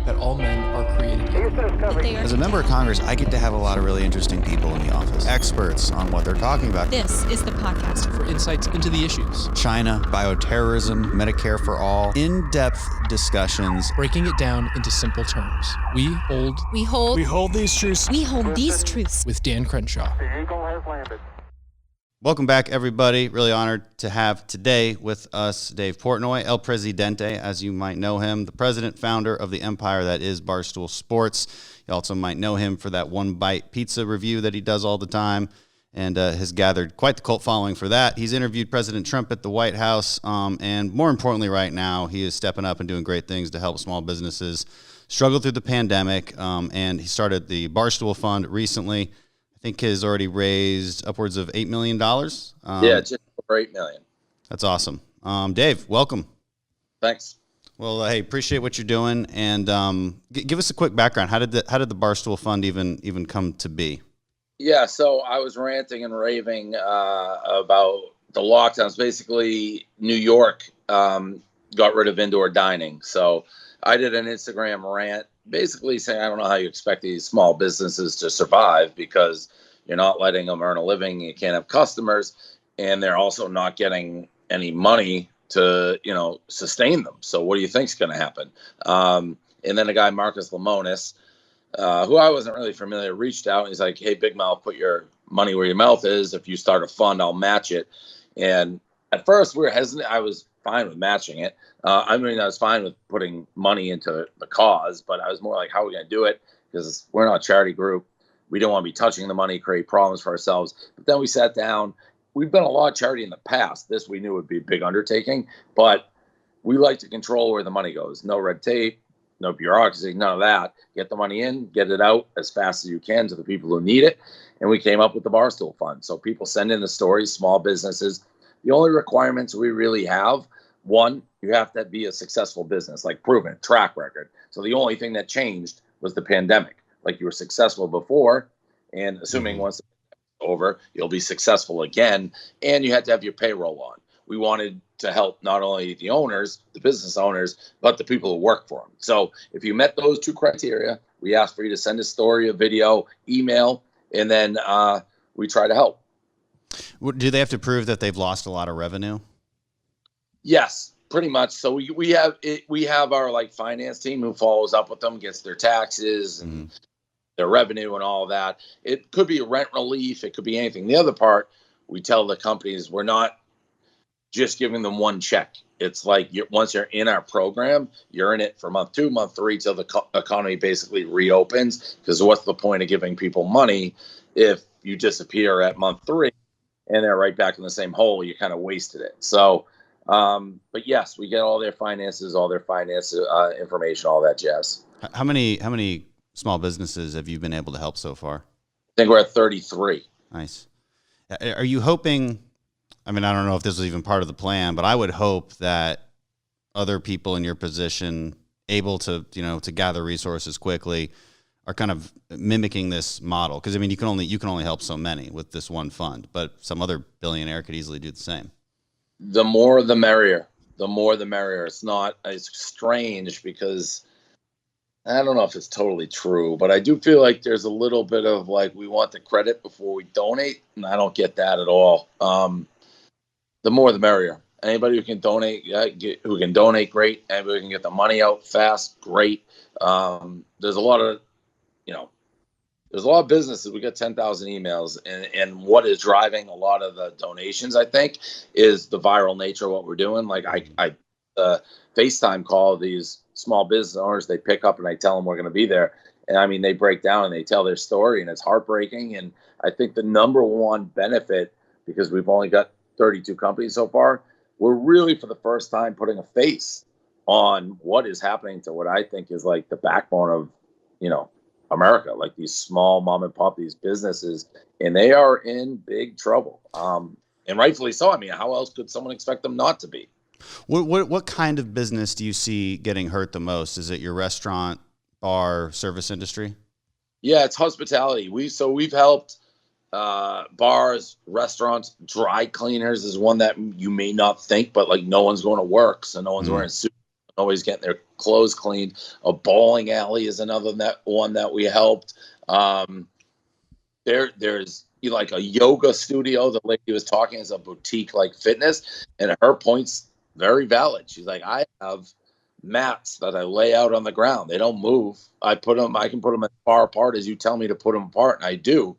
that all men are created equal. As a member of Congress, I get to have a lot of really interesting people in the office, experts on what they're talking about. This is the podcast For insights into the issues. China, bioterrorism, Medicare for all, in-depth discussions. Breaking it down into simple terms. We hold these truths. We hold these truths. with Dan Crenshaw. The Eagle has landed. Welcome back, everybody. Really honored to have today with us Dave Portnoy, El Presidente, as you might know him, the president, founder of the empire that is Barstool Sports. You also might know him for that One Bite Pizza review that he does all the time, and has gathered quite the cult following for that. He's interviewed President Trump at the White House, and more importantly right now, he is stepping up and doing great things to help small businesses struggle through the pandemic, and he started the Barstool Fund recently. I think has already raised upwards of $8 million. Yeah, just over $8 million. That's awesome. Dave, welcome. Thanks. Well, hey, appreciate what you're doing, and give us a quick background. How did the Barstool Fund even come to be? Yeah, so I was ranting and raving about the lockdowns. Basically, New York got rid of indoor dining. So I did an Instagram rant basically saying, I don't know how you expect these small businesses to survive because you're not letting them earn a living. You can't have customers, and they're also not getting any money to, sustain them. So what do you think is going to happen? And then a guy, Marcus Lemonis, who I wasn't really familiar, reached out and he's like, hey, Big Mouth, put your money where your mouth is. If you start a fund, I'll match it. And at first we were hesitant. I was fine with matching it. I was fine with putting money into the cause, but I was more like, how are we going to do it? Because we're not a charity group. We don't want to be touching the money, create problems for ourselves. But then we sat down. We've done a lot of charity in the past. This we knew would be a big undertaking, but we like to control where the money goes. No red tape, no bureaucracy, none of that. Get the money in, get it out as fast as you can to the people who need it. And we came up with the Barstool Fund. So people send in the stories, small businesses. The only requirements we really have, one, you have to be a successful business, like proven, track record. So the only thing that changed was the pandemic. Like you were successful before, and assuming once it's over, you'll be successful again, and you had to have your payroll on. We wanted to help not only the owners, the business owners, but the people who work for them. So if you met those two criteria, we asked for you to send a story, a video, email, and then we try to help. Do they have to prove that they've lost a lot of revenue? Yes, pretty much. So we have our finance team who follows up with them, gets their taxes and their revenue and all of that. It could be a rent relief. It could be anything. The other part, we tell the companies we're not just giving them one check. It's like once you're in our program, you're in it for month 2, month 3 till the economy basically reopens. Because what's the point of giving people money if you disappear at month 3 and they're right back in the same hole? You kind of wasted it. So. But yes, we get all their finances, all their finance information, all that jazz. How many small businesses have you been able to help so far? I think we're at 33. Nice. Are you hoping, I don't know if this was even part of the plan, but I would hope that other people in your position able to gather resources quickly are kind of mimicking this model. Because you can only help so many with this one fund, but some other billionaire could easily do the same. The more the merrier. The more the merrier. It's strange because I don't know if it's totally true, but I do feel like there's a little bit of we want the credit before we donate, and I don't get that at all. The more the merrier. Anybody who can donate, great. Anybody who can get the money out fast, great. There's a lot of businesses. We got 10,000 emails, and what is driving a lot of the donations, I think, is the viral nature of what we're doing. I FaceTime call these small business owners. They pick up, and I tell them we're going to be there. And they break down and they tell their story, and it's heartbreaking. And I think the number one benefit, because we've only got 32 companies so far, we're really for the first time putting a face on what is happening to what I think is the backbone of, America, these small mom and pop, these businesses, and they are in big trouble. And rightfully so. How else could someone expect them not to be? What kind of business do you see getting hurt the most? Is it your restaurant, bar, service industry? Yeah, it's hospitality. We've helped bars, restaurants, dry cleaners is one that you may not think, but no one's going to work, so no one's wearing suits. Nobody's getting their clothes cleaned. A bowling alley is another one that we helped. There's like a yoga studio. The lady was talking is a boutique like fitness, and her point's very valid. She's like, I have mats that I lay out on the ground. They don't move. I can put them as far apart as you tell me to put them apart, and I do.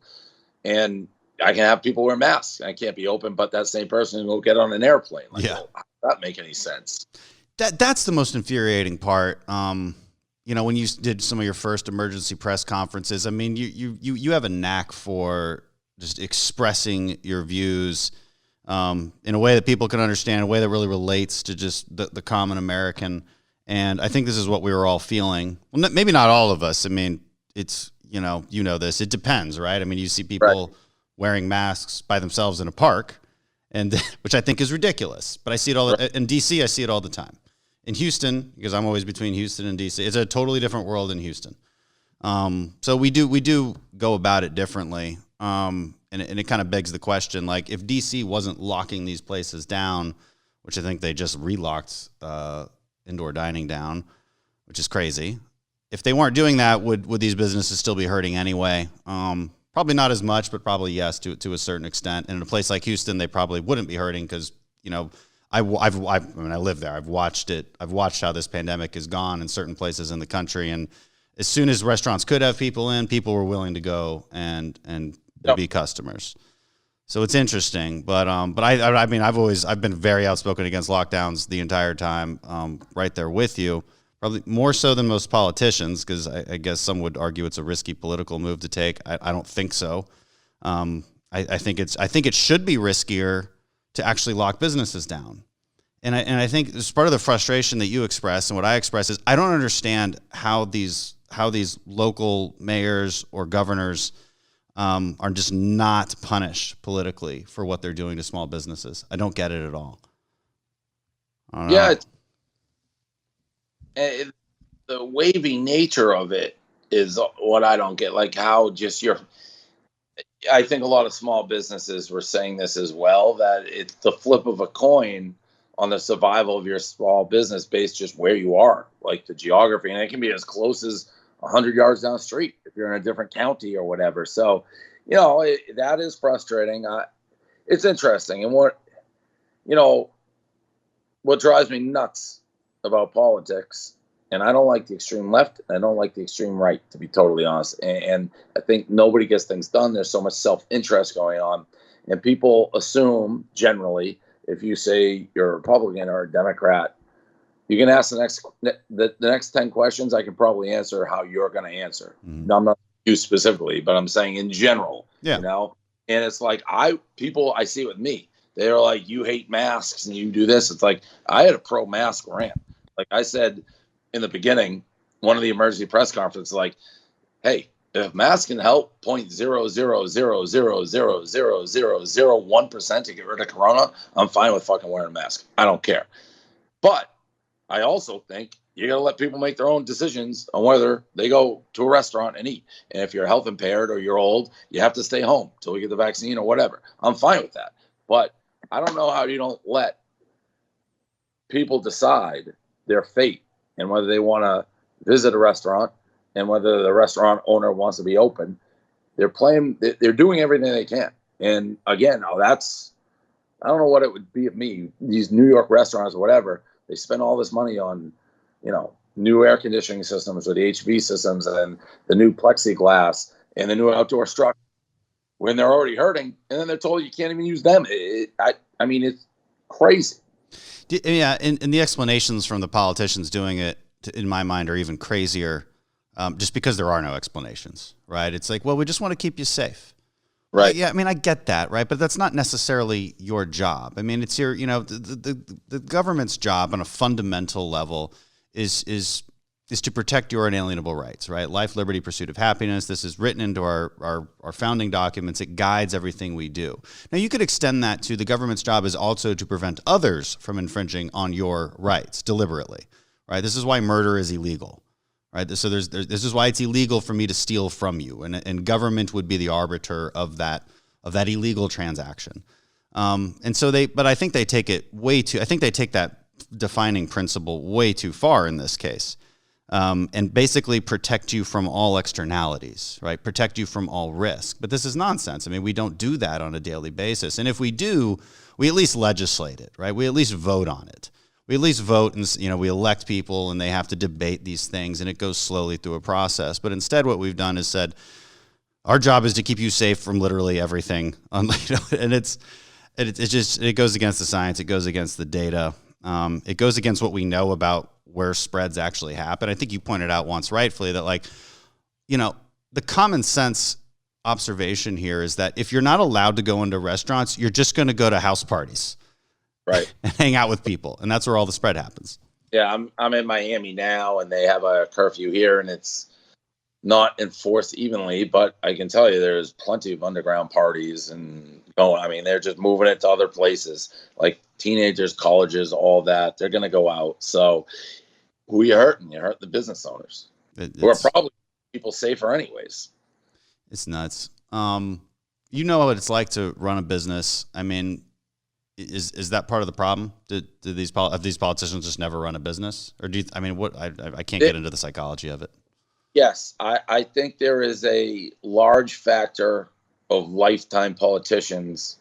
And I can have people wear masks. I can't be open, but that same person will get on an airplane. Like, yeah. Well, how does that make any sense? That's the most infuriating part. When you did some of your first emergency press conferences, I mean, you have a knack for just expressing your views in a way that people can understand, a way that really relates to just the common American. And I think this is what we were all feeling. Well, maybe not all of us. I mean, it's, this. It depends, right? I mean, you see people wearing masks by themselves in a park, and which I think is ridiculous. But I see it all in DC. I see it all the time. In Houston, because I'm always between Houston and DC, it's a totally different world in Houston. So we do go about it differently. And it kind of begs the question, like, if DC wasn't locking these places down, which I think they just relocked indoor dining down, which is crazy. If they weren't doing that, would these businesses still be hurting anyway? Probably not as much, but probably yes, to a certain extent. And in a place like Houston, they probably wouldn't be hurting because, I live there. I've watched it. I've watched how this pandemic has gone in certain places in the country. And as soon as restaurants could have people in, people were willing to go and be customers. So it's interesting. But I mean, I've been very outspoken against lockdowns the entire time, right there with you. Probably more so than most politicians, because I guess some would argue it's a risky political move to take. I don't think so. I think it should be riskier to actually lock businesses down. And I think it's part of the frustration that you express and what I express is I don't understand how these local mayors or governors are just not punished politically for what they're doing to small businesses. I don't get it at all. I don't know. Yeah. The wavy nature of it is what I don't get. Like how just I think a lot of small businesses were saying this as well, that it's the flip of a coin on the survival of your small business based just where you are, like the geography. And it can be as close as 100 yards down the street if you're in a different county or whatever. So, that is frustrating. It's interesting. And what drives me nuts about politics, and I don't like the extreme left, and I don't like the extreme right, to be totally honest. And I think nobody gets things done. There's so much self-interest going on. And people assume, generally, if you say you're a Republican or a Democrat, you can ask the next 10 questions, I can probably answer how you're going to answer. Mm-hmm. Now, I'm not you specifically, but I'm saying in general, And it's like, I see it with me. They're like, you hate masks and you do this. It's like, I had a pro-mask rant. Like I said in the beginning, one of the emergency press conferences, like, hey, if masks can help 0.000000001% to get rid of corona, I'm fine with fucking wearing a mask. I don't care. But I also think you got to let people make their own decisions on whether they go to a restaurant and eat. And if you're health impaired or you're old, you have to stay home till we get the vaccine or whatever. I'm fine with that. But I don't know how you don't let people decide their fate and whether they want to visit a restaurant and whether the restaurant owner wants to be open. They're doing everything they can. And again, I don't know what it would be of me. These New York restaurants or whatever, they spend all this money on, new air conditioning systems or the HV systems and the new plexiglass and the new outdoor structure when they're already hurting. And then they're told you can't even use them. I mean, it's crazy. Yeah, and the explanations from the politicians doing it, in my mind, are even crazier, just because there are no explanations, right? It's like, well, we just want to keep you safe. Right. Yeah, I mean, I get that, right? But that's not necessarily your job. I mean, it's your, the government's job on a fundamental level is to protect your inalienable rights, right? Life, liberty, pursuit of happiness. This is written into our founding documents. It guides everything we do. Now, you could extend that to the government's job is also to prevent others from infringing on your rights deliberately, right? This is why murder is illegal, right? So this is why it's illegal for me to steal from you, and government would be the arbiter of that illegal transaction. But I think they take it I think they take that defining principle way too far in this case. And basically protect you from all externalities, right? Protect you from all risk. But this is nonsense. I mean, we don't do that on a daily basis. And if we do, we at least legislate it, right? We at least vote on it. We at least vote and, we elect people and they have to debate these things and it goes slowly through a process. But instead what we've done is said, our job is to keep you safe from literally everything. And it goes against the science. It goes against the data. It goes against what we know about where spreads actually happen. I think you pointed out once rightfully that the common sense observation here is that if you're not allowed to go into restaurants, you're just going to go to house parties. Right. And hang out with people. And that's where all the spread happens. Yeah. I'm in Miami now and they have a curfew here and it's not enforced evenly, but I can tell you there's plenty of underground parties and they're just moving it to other places like teenagers, colleges, all that. They're going to go out. So who are you hurting? You hurt the business owners who are probably people safer anyways. It's nuts. You know what it's like to run a business. I mean, is that part of the problem? Have these politicians just never run a business? Or I can't get into the psychology of it. Yes, I think there is a large factor of lifetime politicians.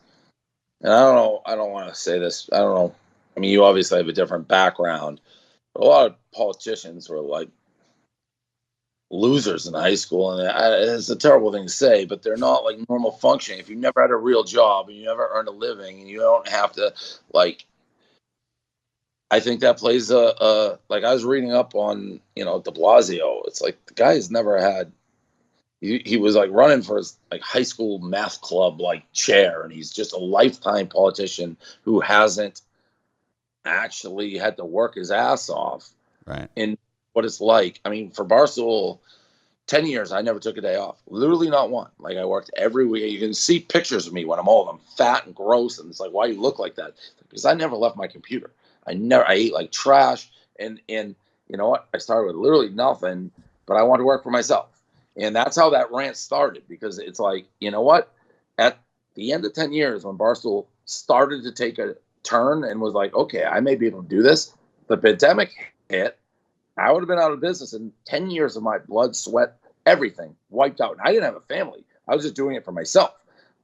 And I don't want to say this. I don't know. I mean, you obviously have a different background. But a lot of politicians were like losers in high school. And it's a terrible thing to say, but they're not like normal functioning. If you never had a real job and you never earned a living and you don't have to I think that plays I was reading up on, de Blasio. It's like the guy has never had, he was like running for his like high school math club, chair. And he's just a lifetime politician who hasn't actually had to work his ass off. Right. In what it's like. I mean, for Barstool, 10 years, I never took a day off. Literally not one. I worked every week. You can see pictures of me when I'm old. I'm fat and gross. And it's like, why do you look like that? Because I never left my computer. I ate like trash. And you know what? I started with literally nothing, but I wanted to work for myself. And that's how that rant started, because it's like, you know what? At the end of 10 years, when Barstool started to take a turn and was like, okay, I may be able to do this, the pandemic hit. I would have been out of business, and 10 years of my blood, sweat, everything wiped out. And I didn't have a family. I was just doing it for myself.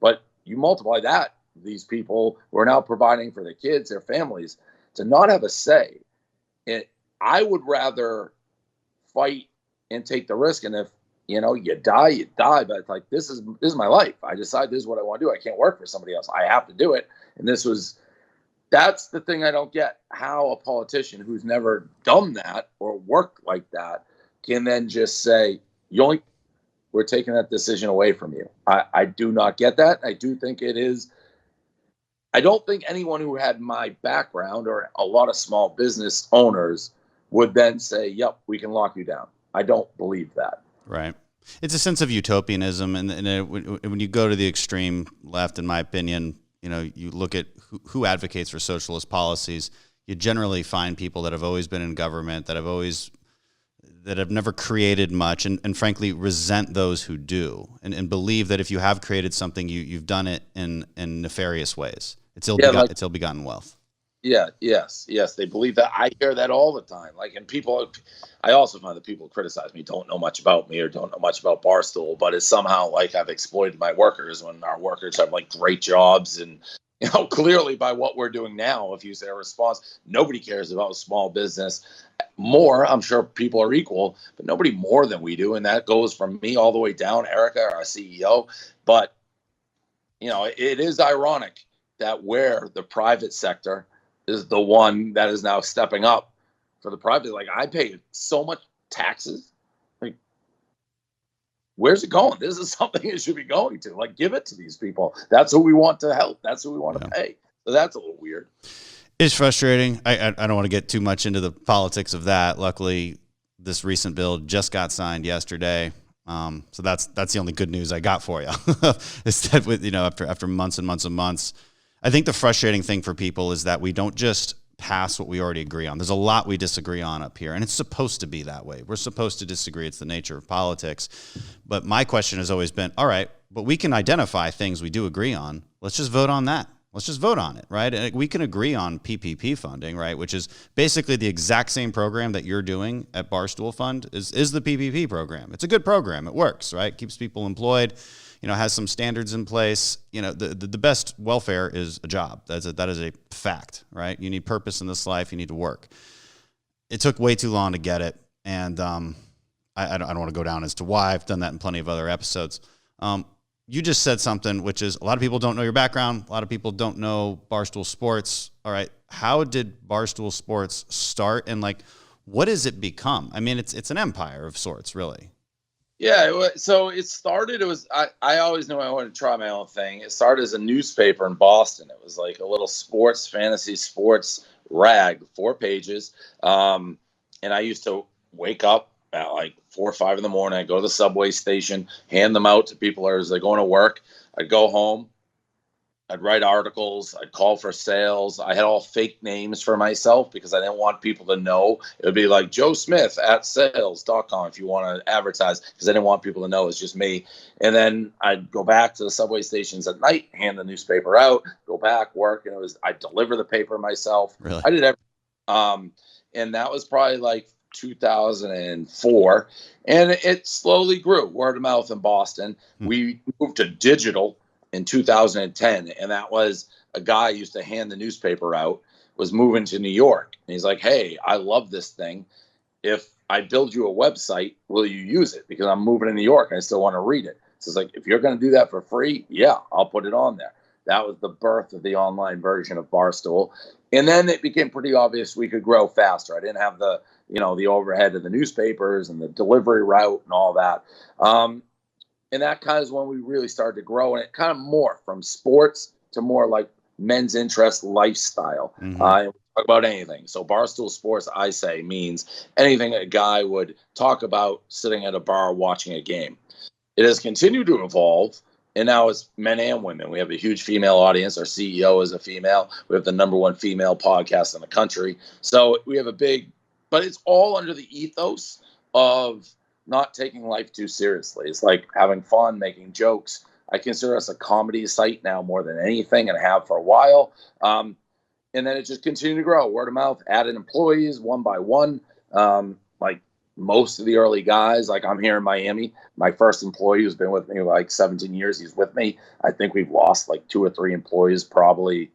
But you multiply that, these people who are now providing for their kids, their families, to not have a say. I would rather fight and take the risk. And if, you die, you die. But it's like, this is my life. I decide this is what I want to do. I can't work for somebody else. I have to do it. And that's the thing I don't get, how a politician who's never done that or worked like that can then just say, yoink, we're taking that decision away from you. I do not get that. I do think it is. I don't think anyone who had my background or a lot of small business owners would then say, yep, we can lock you down. I don't believe that. Right. It's a sense of utopianism. And when you go to the extreme left, in my opinion, you look at who advocates for socialist policies, you generally find people that have always been in government, that have never created much, and frankly resent those who do, and believe that if you have created something, you've done it in nefarious ways. It's ill-begotten wealth. Yeah, yes. They believe that. I hear that all the time. I also find that people criticize me, don't know much about me or don't know much about Barstool, but it's somehow like I've exploited my workers when our workers have great jobs. And, clearly by what we're doing now, if you say a response, nobody cares about small business more. I'm sure people are equal, but nobody more than we do. And that goes from me all the way down, Erica, our CEO. But, it is ironic that where the private sector is the one that is now stepping up for the private. I pay so much taxes. Where's it going? This is something it should be going to. Give it to these people. That's who we want to help. That's who we want to pay. So that's a little weird. It's frustrating. I don't want to get too much into the politics of that. Luckily, this recent bill just got signed yesterday. So that's the only good news I got for you. Is that with after months and months and months, I think the frustrating thing for people is that we don't just pass what we already agree on. There's a lot we disagree on up here, and it's supposed to be that way. We're supposed to disagree. It's the nature of politics. But my question has always been, all right, but we can identify things we do agree on. Let's just vote on that. Let's just vote on it, right? And we can agree on PPP funding, right? Which is basically the exact same program that you're doing at Barstool Fund is the PPP program. It's a good program. It works, right? Keeps people employed, has some standards in place. The best welfare is a job. That is a fact, right? You need purpose in this life. You need to work. It took way too long to get it. And I don't want to go down as to why. I've done that in plenty of other episodes. You just said something, which is a lot of people don't know your background. A lot of people don't know Barstool Sports. All right. How did Barstool Sports start, and what has it become? I mean, it's an empire of sorts, really. Yeah. So it started, I always knew I wanted to try my own thing. It started as a newspaper in Boston. It was like a little fantasy sports rag, 4 pages. And I used to wake up at 4 or 5 in the morning. I'd go to the subway station, hand them out to people as they're going to work. I'd go home. I'd write articles. I'd call for sales. I had all fake names for myself because I didn't want people to know. It would be like Joe Smith at sales.com if you want to advertise, because I didn't want people to know it's just me. And then I'd go back to the subway stations at night, hand the newspaper out, go back, work. And I'd deliver the paper myself. Really? I did everything. And that was probably 2004, and it slowly grew, word of mouth in Boston. We moved to digital in 2010, and that was a guy who used to hand the newspaper out, was moving to New York, and he's like, hey, I love this thing. If I build you a website, will you use it? Because I'm moving to New York and I still want to read it. So it's like, if you're going to do that for free, yeah, I'll put it on there. That was the birth of the online version of Barstool. And then it became pretty obvious we could grow faster. I didn't have the overhead of the newspapers and the delivery route and all that. And that kind of is when we really started to grow. And it kind of morphed from sports to more like men's interest lifestyle. And we talk about anything. So Barstool Sports, I say, means anything a guy would talk about sitting at a bar watching a game. It has continued to evolve. And now it's men and women. We have a huge female audience. Our CEO is a female. We have the #1 female podcast in the country. So we have but it's all under the ethos of not taking life too seriously. It's like having fun, making jokes. I consider us a comedy site now more than anything, and have for a while. And then it just continued to grow. Word of mouth, added employees one by one. Most of the early guys, I'm here in Miami. My first employee who's been with me 17 years, he's with me. I think we've lost 2 or 3 employees probably,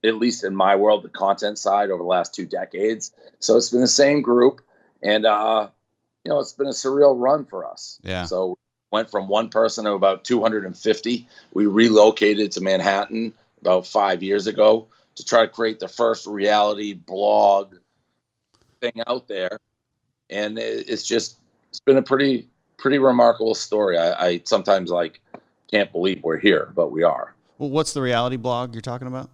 at least in my world, the content side, over the last 2 decades. So it's been the same group, and it's been a surreal run for us. Yeah. So went from 1 person to about 250. We relocated to Manhattan about 5 years ago to try to create the first reality blog thing out there. And it's been a pretty remarkable story. I sometimes can't believe we're here, but we are. Well, what's the reality blog you're talking about?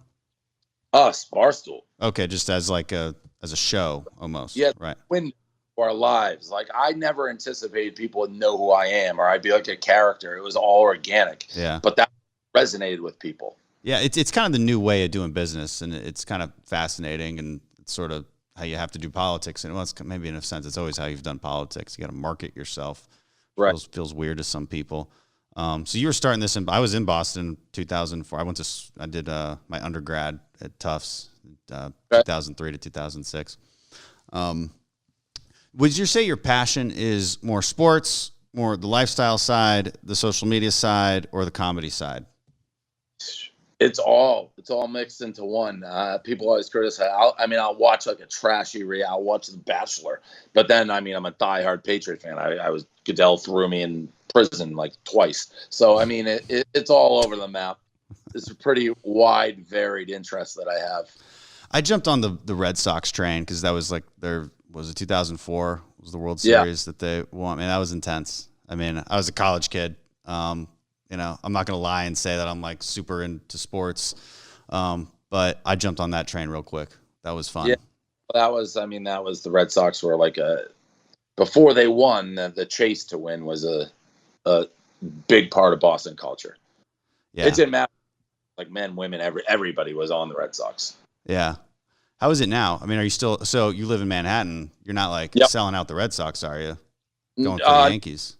Us, Barstool. Okay, just as a show almost. Yeah, right. Window to our lives. I never anticipated people would know who I am, or I'd be like a character. It was all organic. Yeah. But that resonated with people. Yeah, it's kind of the new way of doing business, and it's kind of fascinating, and it's sort of how you have to do politics. And it's maybe in a sense, it's always how you've done politics. You got to market yourself. Right. Feels weird to some people. So you were starting this, I was in Boston 2004. I did my undergrad at Tufts, 2003 to 2006. Would you say your passion is more sports, more the lifestyle side, the social media side, or the comedy side? It's all mixed into one. People always criticize. I'll watch a trashy reality. I'll watch The Bachelor, but then I'm a diehard Patriot fan. Goodell threw me in prison twice. So it's all over the map. It's a pretty wide, varied interest that I have. I jumped on the Red Sox train because that was was it 2004 was the World Series that they won. That was intense. I was a college kid. I'm not going to lie and say that I'm super into sports. But I jumped on that train real quick. That was fun. Yeah, that was the Red Sox were before they won, the chase to win was a big part of Boston culture. Yeah. It didn't matter. Men, women, everybody was on the Red Sox. Yeah. How is it now? Are you still, so you live in Manhattan. You're not selling out the Red Sox, are you? Going for the Yankees.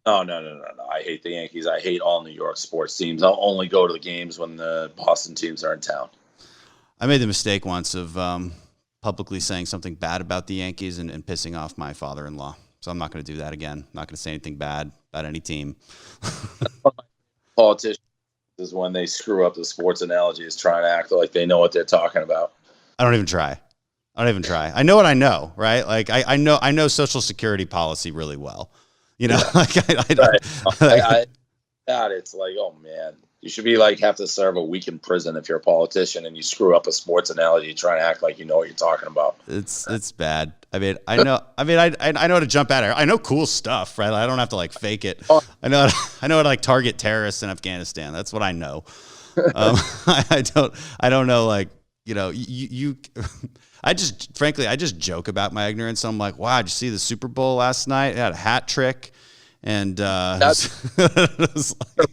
No. I hate the Yankees. I hate all New York sports teams. I'll only go to the games when the Boston teams are in town. I made the mistake once of publicly saying something bad about the Yankees and pissing off my father-in-law. So I'm not going to do that again. I'm not going to say anything bad about any team. Politicians is when they screw up the sports analogy, is trying to act like they know what they're talking about. I don't even try. I know what I know, right? Like I know Social Security policy really well. You know, like I don't. Right. It's like, oh man, you should be like have to serve a week in prison if you're a politician and you screw up a sports analogy trying to act like you know what you're talking about. It's bad. I mean, I know how to jump at it. I know cool stuff, right? I don't have to like fake it. I know how to like target terrorists in Afghanistan. That's what I know. I don't know, like, you know, you I just joke about my ignorance. I'm like, wow, did you see the Super Bowl last night? It had a hat trick. And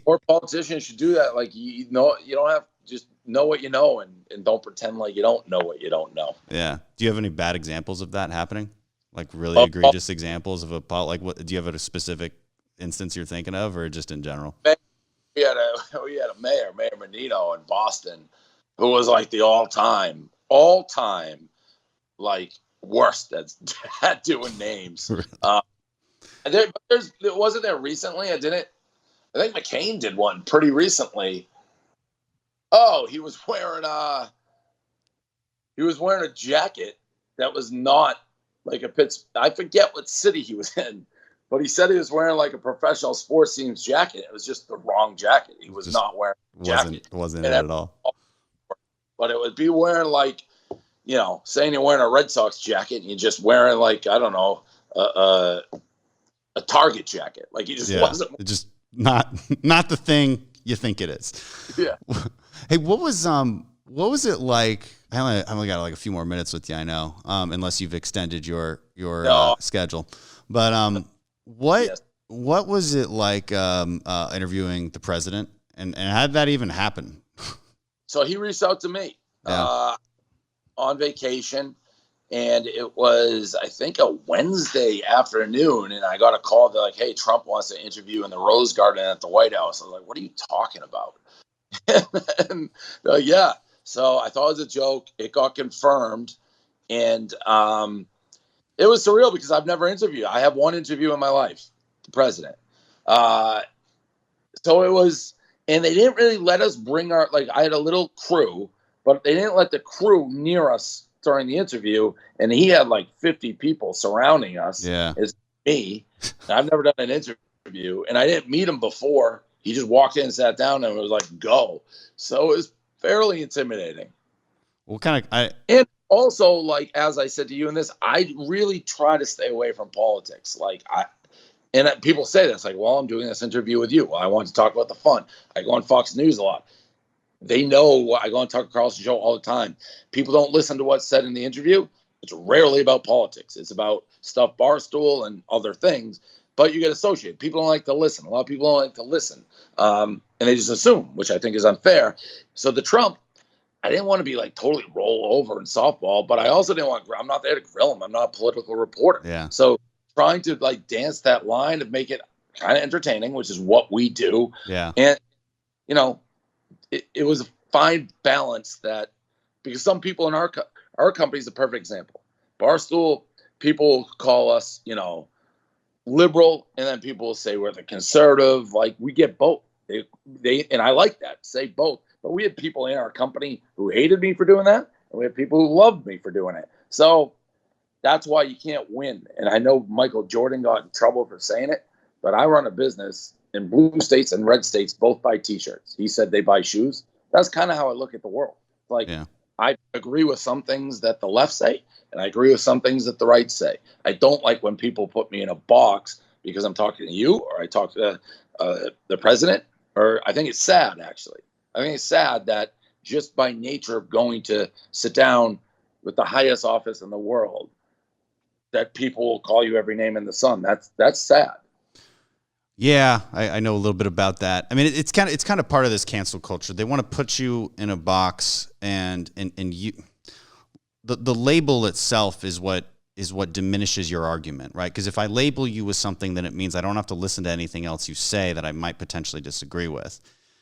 more politicians should do that. Like, you know, you don't have just know what you know and don't pretend like you don't know what you don't know. Yeah. Do you have any bad examples of that happening? Like really egregious examples of like what do you have a specific instance you're thinking of, or just in general? We had a Mayor Menino in Boston, who was like the all time like worst at doing names. Wasn't there recently? I think McCain did one pretty recently. Oh, he was wearing a jacket that was not like a I forget what city he was in, but he said he was wearing like a professional sports team's jacket. It was just the wrong jacket. He was not wearing a jacket. Wasn't it at all. But it would be wearing like, you know, saying you're wearing a Red Sox jacket and you're just wearing like, I don't know, a Target jacket. Like he just wasn't. It's just not the thing you think it is. Yeah. Hey, what was it like? I only got like a few more minutes with you, I know, unless you've extended your schedule. But what was it like interviewing the president, and how did that even happen? So he reached out to me on vacation, and it was, I think, a Wednesday afternoon, and I got a call. They're like, hey, Trump wants to interview in the Rose Garden at the White House. I was like, what are you talking about? And they're like, yeah. So I thought it was a joke. It got confirmed, and it was surreal because I've never interviewed. I have one interview in my life, the president. So it was, and they didn't really let us bring I had a little crew, but they didn't let the crew near us during the interview, and he had like 50 people surrounding us. Yeah. It's me. I've never done an interview, and I didn't meet him before. He just walked in, sat down, and was like, go. So it was fairly intimidating. And also, like, as I said to you in this, I really try to stay away from politics. Like, people say this, like, well, I'm doing this interview with you. Well, I want to talk about the fun. I go on Fox News a lot. They know I go on Tucker Carlson show all the time. People don't listen to what's said in the interview. It's rarely about politics. It's about stuff Barstool and other things. But you get associated. People don't like to listen. A lot of people don't like to listen. And they just assume, which I think is unfair. So the Trump, I didn't want to be like totally roll over in softball, but I also didn't I'm not there to grill him. I'm not a political reporter. Yeah. So trying to like dance that line to make it kind of entertaining, which is what we do. Yeah. And, you know, it was a fine balance that, because some people in our company is a perfect example. Barstool, people call us, you know, liberal, and then people will say we're the conservative. Like, we get both. They and I like that, say both. But we had people in our company who hated me for doing that, and we had people who loved me for doing it. So that's why you can't win. And I know Michael Jordan got in trouble for saying it, but I run a business in blue states and red states, both buy T-shirts. He said they buy shoes. That's kind of how I look at the world. Like, I agree with some things that the left say, and I agree with some things that the right say. I don't like when people put me in a box because I'm talking to you, or I talk to the president, or I think it's sad, actually. I think it's sad that just by nature of going to sit down with the highest office in the world, that people will call you every name in the sun. That's sad. Yeah, I know a little bit about that. I mean, it's kind of part of this cancel culture. They want to put you in a box, and you, the label itself is what is what diminishes your argument, right? Because if I label you as something, then it means I don't have to listen to anything else you say that I might potentially disagree with.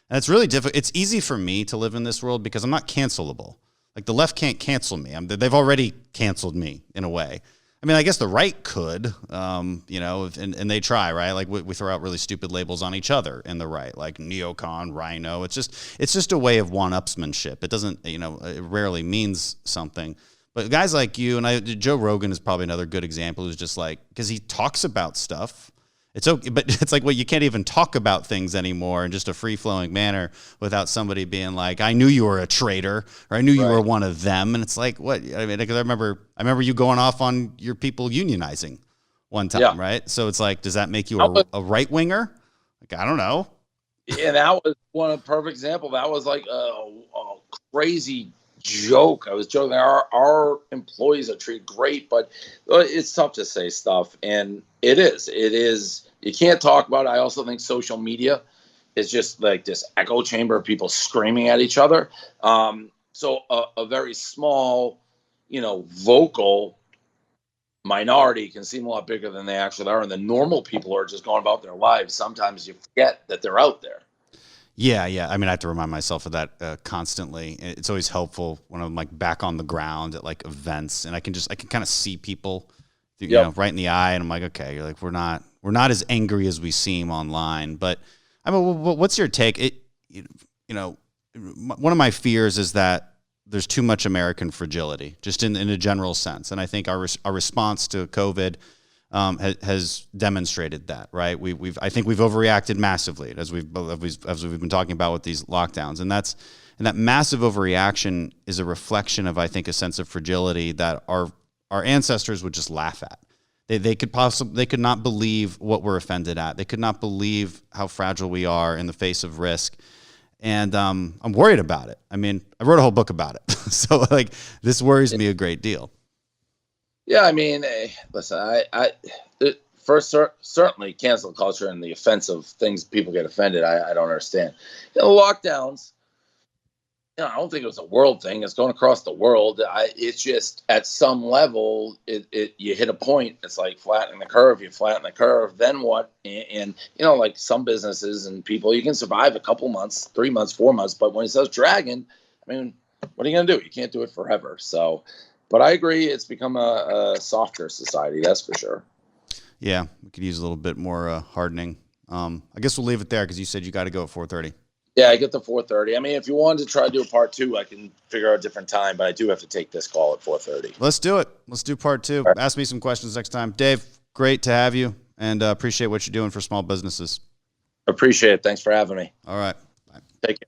And it's really difficult. It's easy for me to live in this world because I'm not cancelable. Like the left can't cancel me. They've already canceled me in a way. I mean, I guess the right could, and they try, right? Like we throw out really stupid labels on each other in the right, like neocon, rhino. It's just a way of one-upsmanship. It doesn't, it rarely means something. But guys like you and Joe Rogan is probably another good example. Who's just like, because he talks about stuff. It's okay, but it's like, well, you can't even talk about things anymore in just a free-flowing manner without somebody being like, I knew you were a traitor, or I knew you were one of them. And it's like, what? I mean, because I remember you going off on your people unionizing one time, right? So it's like, does that make you a right-winger? Like, I don't know. Yeah, that was one perfect example. That was like a crazy joke. I was joking. Our employees are treated great, but it's tough to say stuff, and it is. You can't talk about it. I also think social media is just like this echo chamber of people screaming at each other. So a very small, vocal minority can seem a lot bigger than they actually are, and the normal people are just going about their lives. Sometimes you forget that they're out there. Yeah. I mean, I have to remind myself of that constantly. It's always helpful when I'm like back on the ground at like events, and I can kind of see people, right in the eye, and I'm like, okay, you're like, we're not as angry as we seem online. But I mean, what's your take? One of my fears is that there's too much American fragility, just in a general sense, and I think our response to COVID has demonstrated that, right? I think we've overreacted massively as we've been talking about with these lockdowns, and that massive overreaction is a reflection of, I think, a sense of fragility that our ancestors would just laugh at. They could not believe what we're offended at. They could not believe how fragile we are in the face of risk. And I'm worried about it. I mean, I wrote a whole book about it. So like, this worries me a great deal. Yeah, I mean, listen, certainly cancel culture and the offensive things people get offended. I don't understand. Lockdowns, I don't think it was a world thing. It's going across the world. It's just at some level, you hit a point. It's like flattening the curve. You flatten the curve, then what? And like some businesses and people, you can survive a couple months, 3 months, 4 months. But when it starts dragging, I mean, what are you going to do? You can't do it forever. So. But I agree, it's become a softer society, that's for sure. Yeah, we could use a little bit more hardening. I guess we'll leave it there because you said you got to go at 4:30. Yeah, I get to 4:30. I mean, if you wanted to try to do a part 2, I can figure out a different time, but I do have to take this call at 4:30. Let's do it. Let's do part 2. Right. Ask me some questions next time. Dave, great to have you, and appreciate what you're doing for small businesses. Appreciate it. Thanks for having me. All right. Bye. Take care.